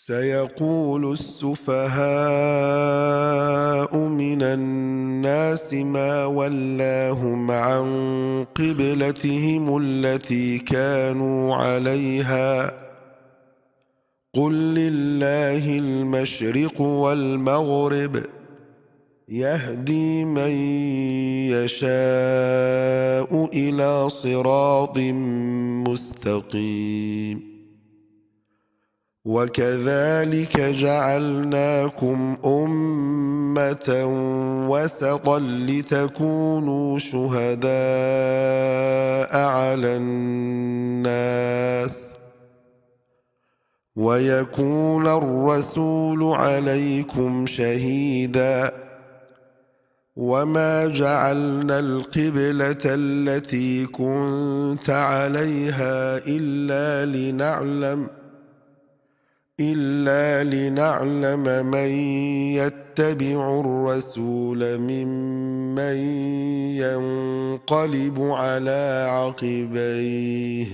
سيقول السفهاء من الناس ما ولاهم عن قبلتهم التي كانوا عليها قل لله المشرق والمغرب يهدي من يشاء إلى صراط مستقيم وكذلك جعلناكم أمة وسطا لتكونوا شهداء على الناس ويكون الرسول عليكم شهيدا وما جعلنا القبلة التي كنت عليها إلا لنعلم من يتبع الرسول ممن ينقلب على عقبيه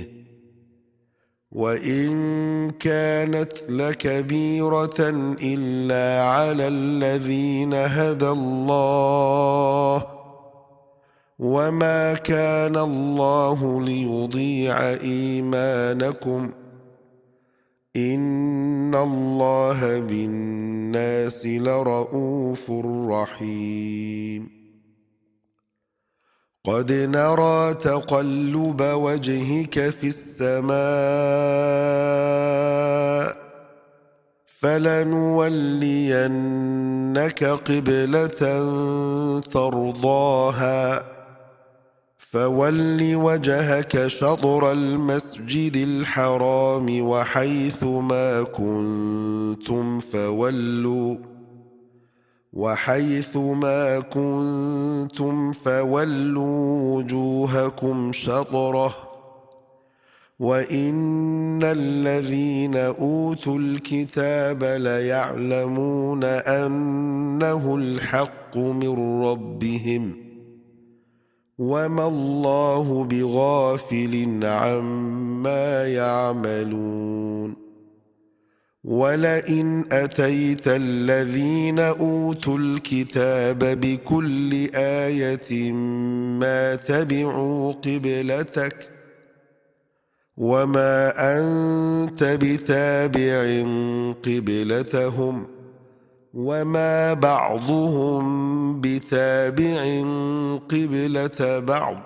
وإن كانت لكبيرة إلا على الذين هدى الله وما كان الله ليضيع إيمانكم إن الله بالناس لرءوف رحيم قد نرى تقلب وجهك في السماء فلنولينك قبلة ترضاها فول وجهك شطر المسجد الحرام وحيث ما كنتم فولوا وجوهكم شطره وإن الذين أوتوا الكتاب ليعلمون أنه الحق من ربهم وما الله بغافل عما يعملون ولئن أتيت الذين أوتوا الكتاب بكل آية ما تبعوا قبلتك وما أنت بتابع قبلتهم وما بعضهم بتابع قبلة بعض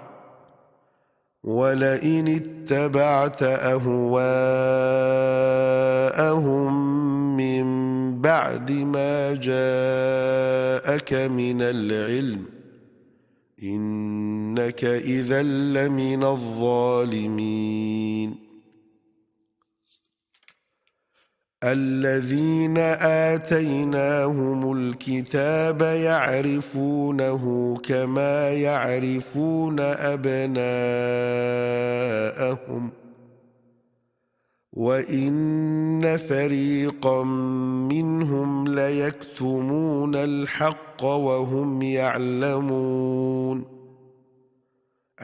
ولئن اتبعت أهواءهم من بعد ما جاءك من العلم إنك إذا لمن الظالمين الذين آتيناهم الكتاب يعرفونه كما يعرفون أبناءهم وإن فريقا منهم ليكتمون الحق وهم يعلمون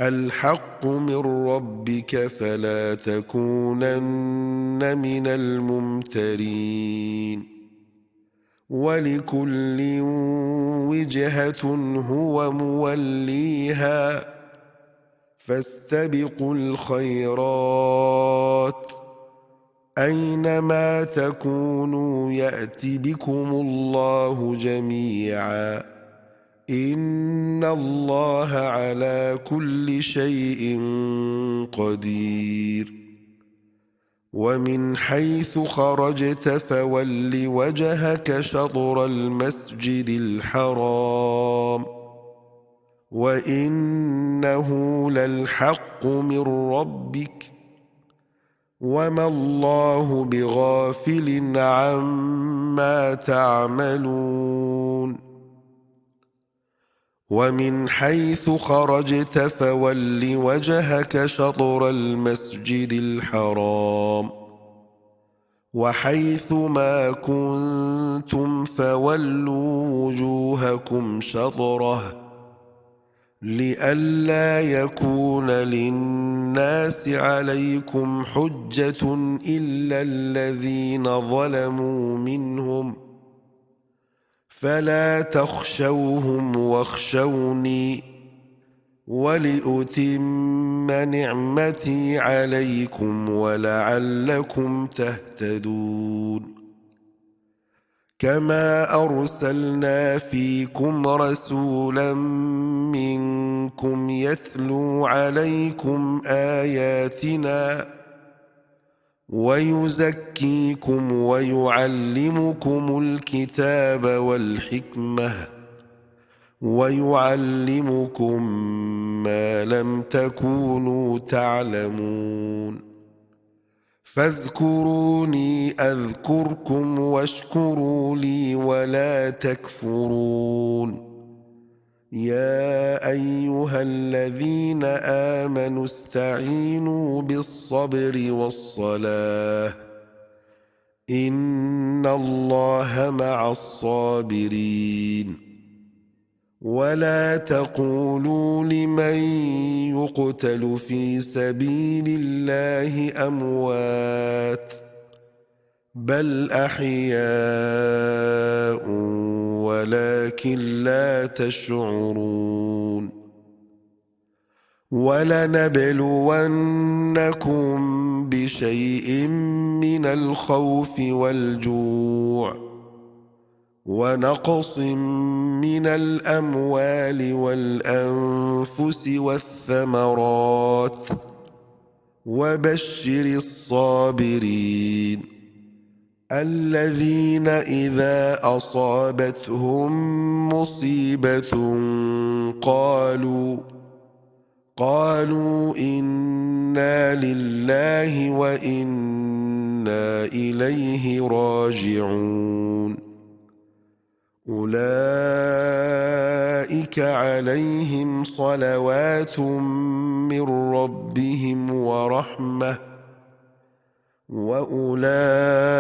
الحق من ربك فلا تكونن من الممترين ولكل وجهة هو موليها فاستبقوا الخيرات أينما تكونوا يأت بكم الله جميعا إن الله على كل شيء قدير ومن حيث خرجت فول وجهك شطر المسجد الحرام وإنه للحق من ربك وما الله بغافل عما تعملون ومن حيث خرجت فول وجهك شطر المسجد الحرام وحيث ما كنتم فولوا وجوهكم شطره لئلا يكون للناس عليكم حجة إلا الذين ظلموا منهم فلا تخشوهم واخشوني ولأتم نعمتي عليكم ولعلكم تهتدون كما أرسلنا فيكم رسولا منكم يتلو عليكم آياتنا ويزكيكم ويعلمكم الكتاب والحكمة ويعلمكم ما لم تكونوا تعلمون فاذكروني أذكركم واشكروا لي ولا تكفرون يا أيها الذين آمنوا استعينوا بالصبر والصلاة إن الله مع الصابرين ولا تقولوا لمن يقتل في سبيل الله أموات بل أحياء ولكن لا تشعرون ولنبلونكم بشيء من الخوف والجوع ونقص من الأموال والأنفس والثمرات وبشر الصابرين الذين إذا أصابتهم مصيبة قالوا إنا لله وإنا إليه راجعون أولئك عليهم صلوات من ربهم ورحمة وأولئك